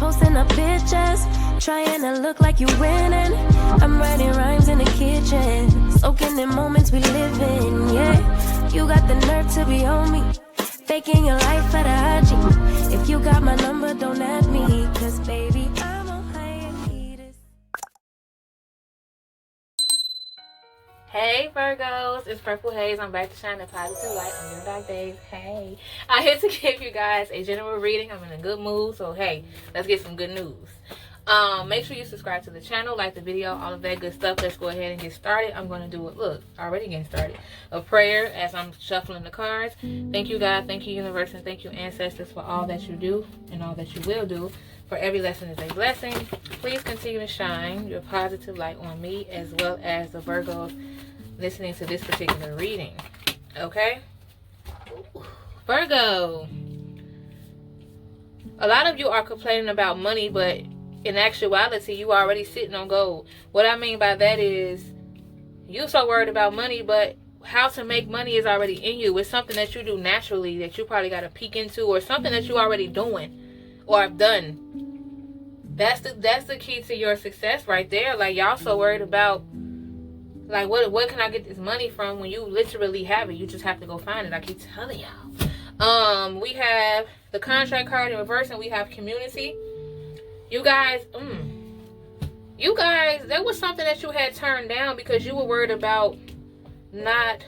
posting up pictures, trying to look like you winning. I'm writing rhymes in the kitchen, soaking in moments we live in, yeah. You got the nerve to be on me, faking your life for the IG. If you got my number, don't add me, cause baby, I'm on hiatus. Hey Virgos, it's Purple Haze. I'm back to shine the positive light on your dark days. Hey, I'm here to give you guys a general reading. I'm in a good mood, so hey, let's get some good news. Make sure you subscribe to the channel, like the video, all of that good stuff. Let's go ahead and get started. I'm going to do it. Look, already getting started. A prayer as I'm shuffling the cards. Thank you, God. Thank you, universe, and thank you, ancestors, for all that you do and all that you will do. For every lesson is a blessing. Please continue to shine your positive light on me as well as the Virgos listening to this particular reading. Okay? Virgo. A lot of you are complaining about money, but in actuality, you are already sitting on gold. What I mean by that is, you're so worried about money, but how to make money is already in you. It's something that you do naturally that you probably got to peek into, or something that you already doing or have done. That's the key to your success right there. Like, y'all so worried about, like, what can I get this money from, when you literally have it. You just have to go find it. I keep telling y'all. We have the contract card in reverse, and we have community. You guys, there was something that you had turned down because you were worried about not,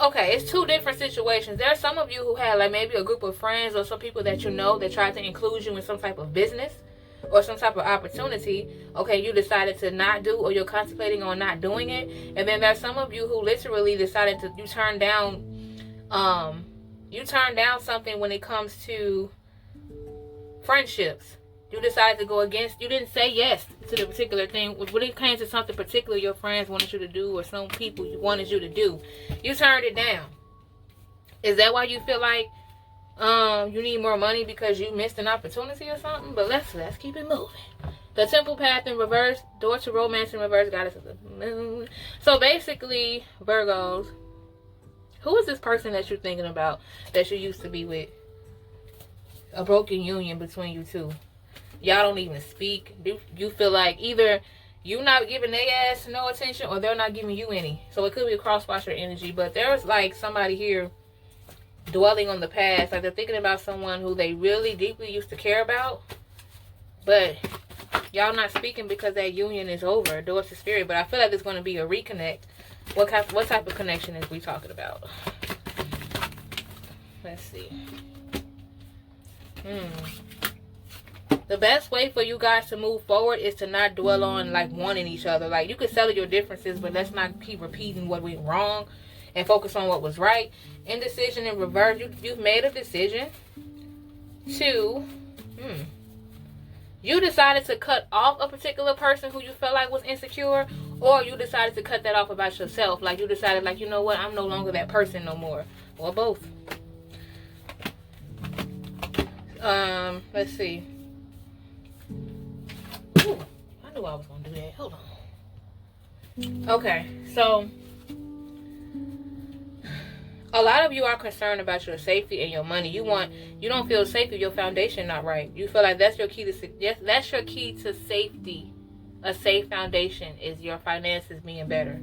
okay, it's two different situations. There are some of you who had, like, maybe a group of friends or some people that you know that tried to include you in some type of business or some type of opportunity. Okay, you decided to not do, or you're contemplating on not doing it. And then there's some of you who literally decided to, you turned down something when it comes to friendships. You decided to go against, you didn't say yes to the particular thing. When it came to something particular your friends wanted you to do, or some people wanted you to do, you turned it down. Is that why you feel like you need more money, because you missed an opportunity or something? But let's keep it moving. The Temple Path in reverse, door to romance in reverse, goddess of the moon. So basically, Virgos, who is this person that you're thinking about that you used to be with? A broken union between you two. Y'all don't even speak. You feel like either you not giving their ass no attention, or they're not giving you any. So it could be a cross-watcher energy, but there's like somebody here dwelling on the past. Like, they're thinking about someone who they really deeply used to care about, but y'all not speaking because that union is over. Doors to spirit. But I feel like there's going to be a reconnect. What type of connection is we talking about? Let's see. The best way for you guys to move forward is to not dwell on, like, wanting each other. Like, you can settle your differences, but let's not keep repeating what went wrong and focus on what was right. Indecision in reverse. You've made a decision to, you decided to cut off a particular person who you felt like was insecure, or you decided to cut that off about yourself. Like, you decided, like, you know what, I'm no longer that person no more. Or both. Let's see. Ooh, I knew I was going to do that. Hold on. Okay, so a lot of you are concerned about your safety and your money. You don't feel safe if your foundation not right. You feel like that's your key to safety. A safe foundation is your finances being better.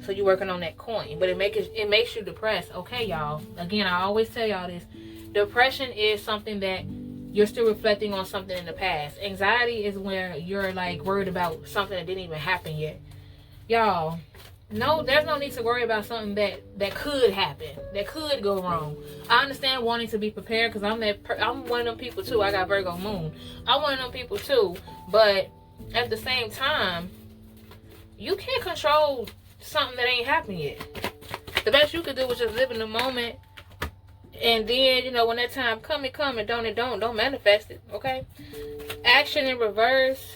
So you're working on that coin, but it makes you depressed. Okay, y'all. Again, I always tell y'all this. Depression is something that you're still reflecting on something in the past. Anxiety is where you're, like, worried about something that didn't even happen yet. Y'all, no, there's no need to worry about something that could happen, that could go wrong. I understand wanting to be prepared, because I'm one of them people too. I got Virgo moon. I'm one of them people too. But at the same time, you can't control something that ain't happened yet. The best you could do is just live in the moment. And then, you know, when that time come, it come. And don't manifest it. Okay? Action in reverse.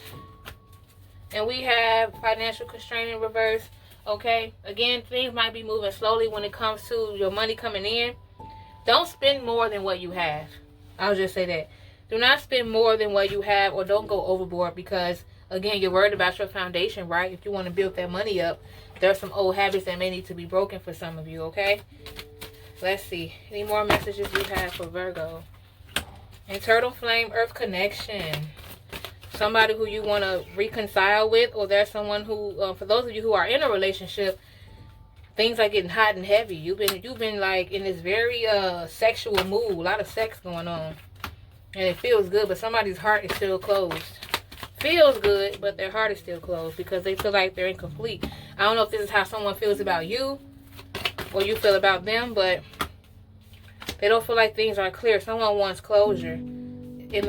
And we have financial constraint in reverse. Okay? Again, things might be moving slowly when it comes to your money coming in. Don't spend more than what you have. I'll just say that. Do not spend more than what you have, or don't go overboard, because, again, you're worried about your foundation, right? If you want to build that money up, there are some old habits that may need to be broken for some of you, okay? Let's see. Any more messages we have for Virgo? Internal flame, earth connection. Somebody who you want to reconcile with, or there's someone who, for those of you who are in a relationship, things are getting hot and heavy. You've been like in this very sexual mood, a lot of sex going on, and it feels good, but somebody's heart is still closed. Feels good, but their heart is still closed because they feel like they're incomplete. I don't know if this is how someone feels about you, or you feel about them, but they don't feel like things are clear. Someone wants closure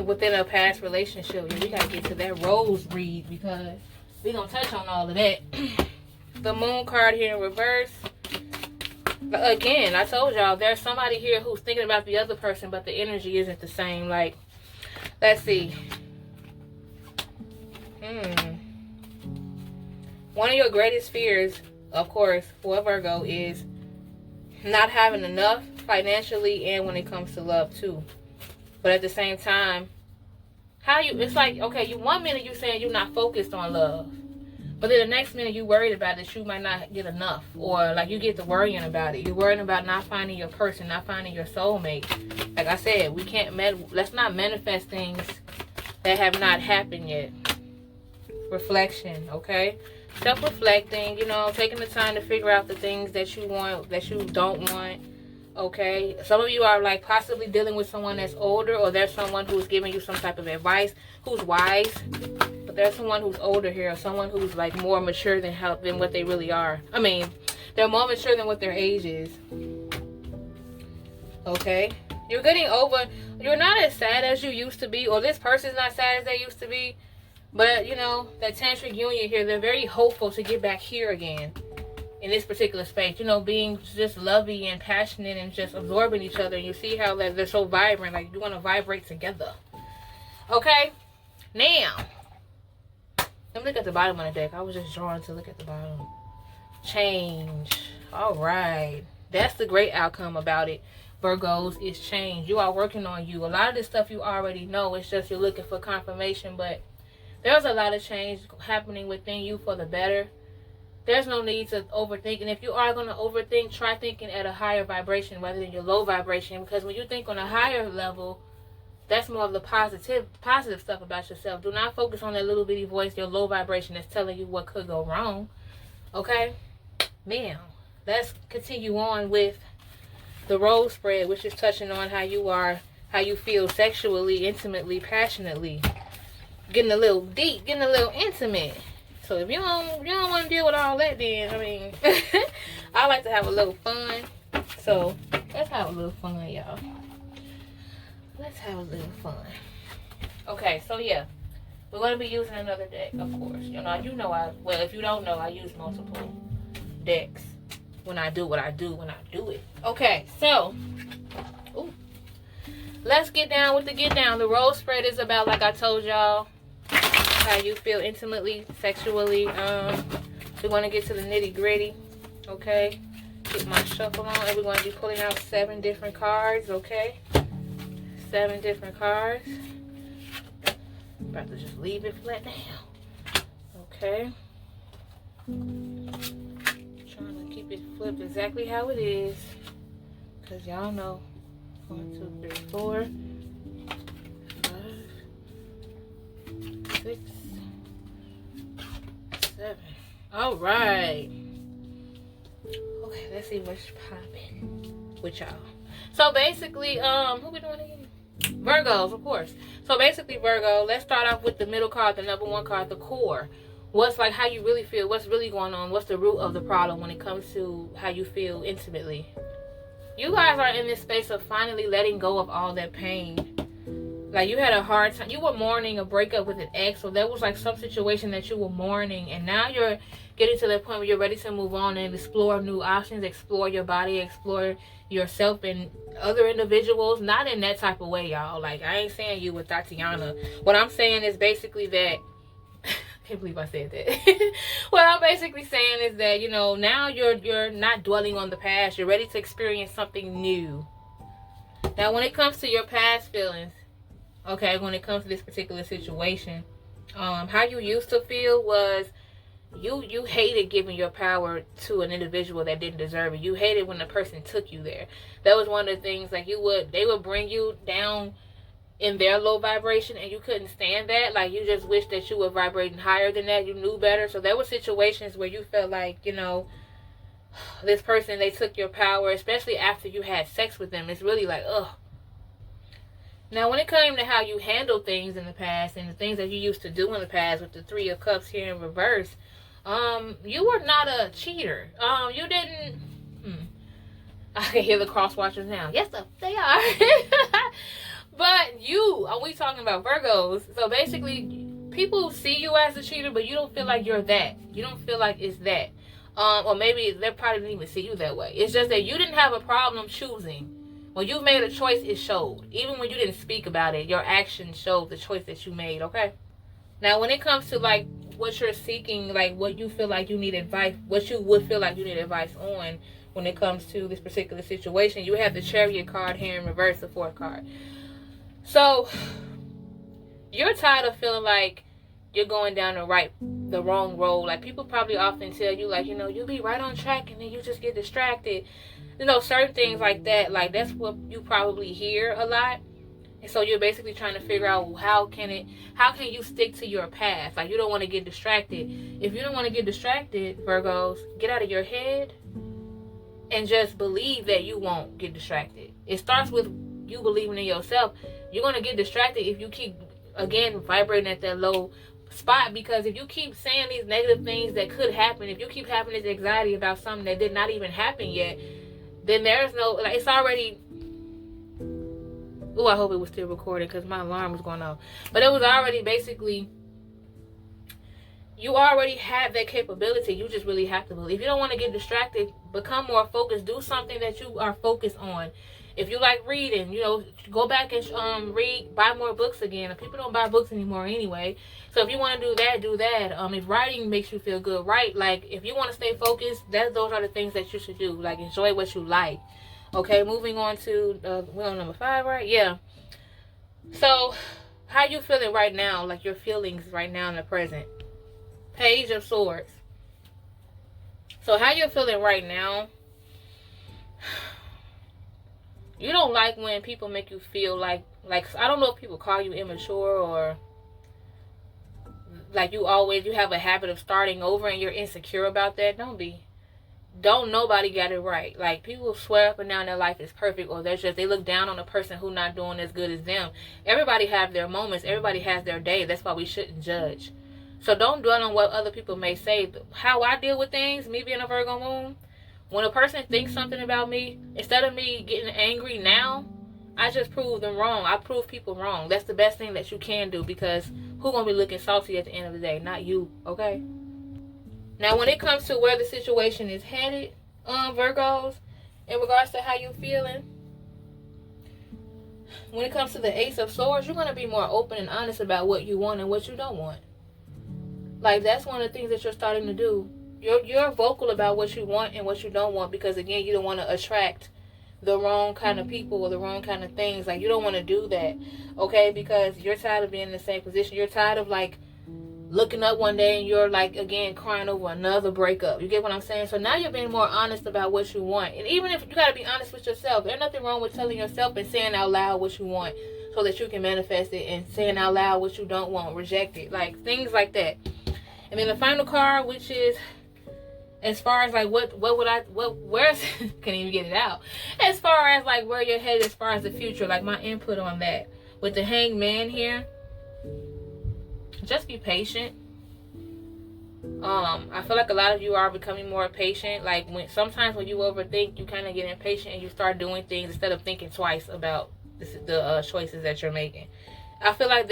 within a past relationship. We gotta get to that rose read because we're gonna touch on all of that. The moon card here in reverse. Again, I told y'all there's somebody here who's thinking about the other person, but the energy isn't the same. Like, let's see. One of your greatest fears, of course, for Virgo, is not having enough financially and when it comes to love too. But at the same time, it's like, okay, you 1 minute you saying you're not focused on love, but then the next minute you worried about that you might not get enough, or like you get to worrying about it. You're worrying about not finding your person, not finding your soulmate. Like I said, we can't let's not manifest things that have not happened yet. Reflection, okay? Self-reflecting, taking the time to figure out the things that you want, that you don't want. Okay, some of you are like possibly dealing with someone that's older, or there's someone who's giving you some type of advice who's wise, but there's someone who's older here, or someone who's like more mature than what they really are. I mean, they're more mature than what their age is. Okay, you're you're not as sad as you used to be, or this person's not sad as they used to be, but that tantric union here, they're very hopeful to get back here again. In this particular space, being just lovey and passionate and just absorbing each other. And you see how they're so vibrant, like you want to vibrate together. Okay, now let me look at the bottom of the deck. I was just drawn to look at the bottom. Change. All right, that's the great outcome about it, Virgos, is change. You are working on you. A lot of this stuff you already know. It's just you're looking for confirmation, but there's a lot of change happening within you for the better. There's no need to overthink. And if you are going to overthink, try thinking at a higher vibration rather than your low vibration. Because when you think on a higher level, that's more of the positive stuff about yourself. Do not focus on that little bitty voice, your low vibration, that's telling you what could go wrong. Okay? Now, let's continue on with the rose spread, which is touching on how you feel sexually, intimately, passionately. Getting a little deep, getting a little intimate. So if you don't want to deal with all that, then I mean, I like to have a little fun. So let's have a little fun, y'all. Let's have a little fun. Okay, so yeah, we're gonna be using another deck, of course. Well, if you don't know, I use multiple decks when I do what I do when I do it. Okay, so let's get down with the get down. The rose spread is about, like I told y'all, how you feel intimately, sexually. We're going to get to the nitty gritty. Okay, get my shuffle on, and we're going to be pulling out 7 different cards. Okay, 7 different cards. About to just leave it flat now. Okay, trying to keep it flipped exactly how it is, because y'all know. 1, 2, 3, 4, 5, 6, 7. All right. Okay, let's see what's popping with y'all. So basically, who we doing again? Virgos, of course. So basically, Virgo, let's start off with the middle card, the number 1 card, the core. What's like how you really feel? What's really going on? What's the root of the problem when it comes to how you feel intimately? You guys are in this space of finally letting go of all that pain. Like, you had a hard time. You were mourning a breakup with an ex, or there was like some situation that you were mourning, and now you're getting to the point where you're ready to move on and explore new options, explore your body, explore yourself and other individuals. Not in that type of way, y'all. Like, I ain't saying you with Tatiana. What I'm saying is basically that I can't believe I said that. What I'm basically saying is that, now you're not dwelling on the past. You're ready to experience something new. Now, when it comes to your past feelings, okay, when it comes to this particular situation, how you used to feel was you hated giving your power to an individual that didn't deserve it. You hated when the person took you there. That was one of the things, like, they would bring you down in their low vibration, and you couldn't stand that. Like, you just wish that you were vibrating higher than that. You knew better. So there were situations where you felt like, you know, this person, they took your power, especially after you had sex with them. It's really like, ugh. Now, when it came to how you handled things in the past and the things that you used to do in the past with the Three of Cups here in reverse, you were not a cheater. You didn't... I can hear the cross watchers now. Yes, they are. But we talking about Virgos. So basically, people see you as a cheater, but you don't feel like you're that. You don't feel like it's that. Or maybe they probably didn't even see you that way. It's just that you didn't have a problem choosing. When you made a choice, it showed. Even when you didn't speak about it, your actions showed the choice that you made, okay? Now, when it comes to, like, what you're seeking, like, what you feel like you need advice, what you would feel like you need advice on when it comes to this particular situation, you have the Chariot card here in reverse, the 4th card. So, you're tired of feeling like you're going down the wrong road. Like, people probably often tell you, like, you know, you'll be right on track and then you just get distracted. You know, certain things like that, like, that's what you probably hear a lot. And so you're basically trying to figure out how can you stick to your path? Like, you don't want to get distracted. If you don't want to get distracted, Virgos, get out of your head and just believe that you won't get distracted. It starts with you believing in yourself. You're going to get distracted if you keep, again, vibrating at that low spot, because if you keep saying these negative things that could happen, if you keep having this anxiety about something that did not even happen yet, then there's no, like, it's already, I hope it was still recording because my alarm was going off, but it was already basically, you already have that capability. You just really have to believe. If you don't want to get distracted, become more focused. Do something that you are focused on. If you like reading, you know, go back and read, buy more books again. People don't buy books anymore anyway. So if you want to do that, do that. If writing makes you feel good, write. Like, if you want to stay focused, those are the things that you should do. Like, enjoy what you like. Okay, moving on to, we're on number 5, right? Yeah. So, how you feeling right now? Like, your feelings right now in the present. Page of Swords. So, how you're feeling right now? You don't like when people make you feel like I don't know if people call you immature, or like you have a habit of starting over and you're insecure about that. Don't nobody got it right. Like, people swear up and down their life is perfect, or they look down on a person who not doing as good as them. Everybody have their moments. Everybody has their day. That's why we shouldn't judge. So don't dwell on what other people may say. How I deal with things, me being a Virgo moon, when a person thinks something about me, instead of me getting angry now, I just prove them wrong. I prove people wrong. That's the best thing that you can do, because who's going to be looking salty at the end of the day? Not you, okay? Now, when it comes to where the situation is headed, Virgos, in regards to how you're feeling, when it comes to the Ace of Swords, you're going to be more open and honest about what you want and what you don't want. Like, that's one of the things that you're starting to do. You're vocal about what you want and what you don't want, because, again, you don't want to attract the wrong kind of people or the wrong kind of things. Like, you don't want to do that, okay? Because you're tired of being in the same position. You're tired of, like, looking up one day and you're, like, again, crying over another breakup. You get what I'm saying? So now you're being more honest about what you want. And even if you got to be honest with yourself, there's nothing wrong with telling yourself and saying out loud what you want so that you can manifest it, and saying out loud what you don't want, reject it. Like, things like that. And then the final card, which is, as far as like where's can't even get it out, as far as like where you're headed as far as the future, like my input on that with the Hanged Man here, just be patient. I feel like a lot of you are becoming more patient. Like, sometimes when you overthink, you kind of get impatient and you start doing things instead of thinking twice about the choices that you're making. I feel like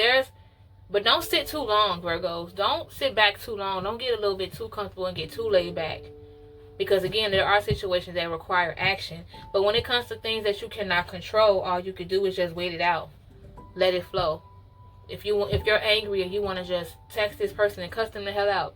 but don't sit too long, Virgos. Don't sit back too long. Don't get a little bit too comfortable and get too laid back. Because, again, there are situations that require action. But when it comes to things that you cannot control, all you can do is just wait it out. Let it flow. If you're angry and you want to just text this person and cuss them the hell out,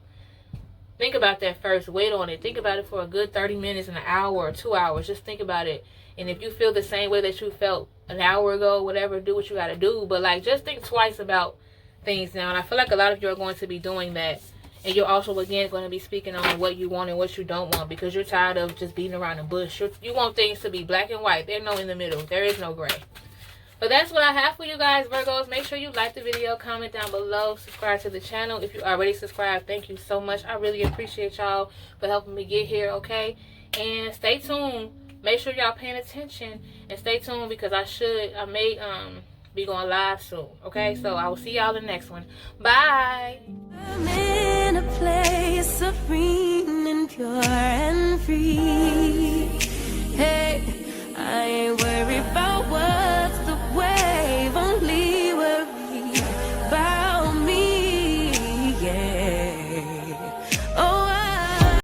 think about that first. Wait on it. Think about it for a good 30 minutes, an hour, or 2 hours. Just think about it. And if you feel the same way that you felt an hour ago, whatever, do what you got to do. But, like, just think twice about things now. And I feel like a lot of you are going to be doing that. And you're also, again, going to be speaking on what you want and what you don't want, because you're tired of just beating around the bush. You want things to be black and white. There's no in the middle. There is no gray. But that's what I have for you guys, Virgos. Make sure you like the video, comment down below, subscribe to the channel. If you already subscribed, thank you so much. I really appreciate y'all for helping me get here, okay? And stay tuned. Make sure y'all paying attention and stay tuned because I may be going live soon, okay? So I will see y'all in the next one. Bye.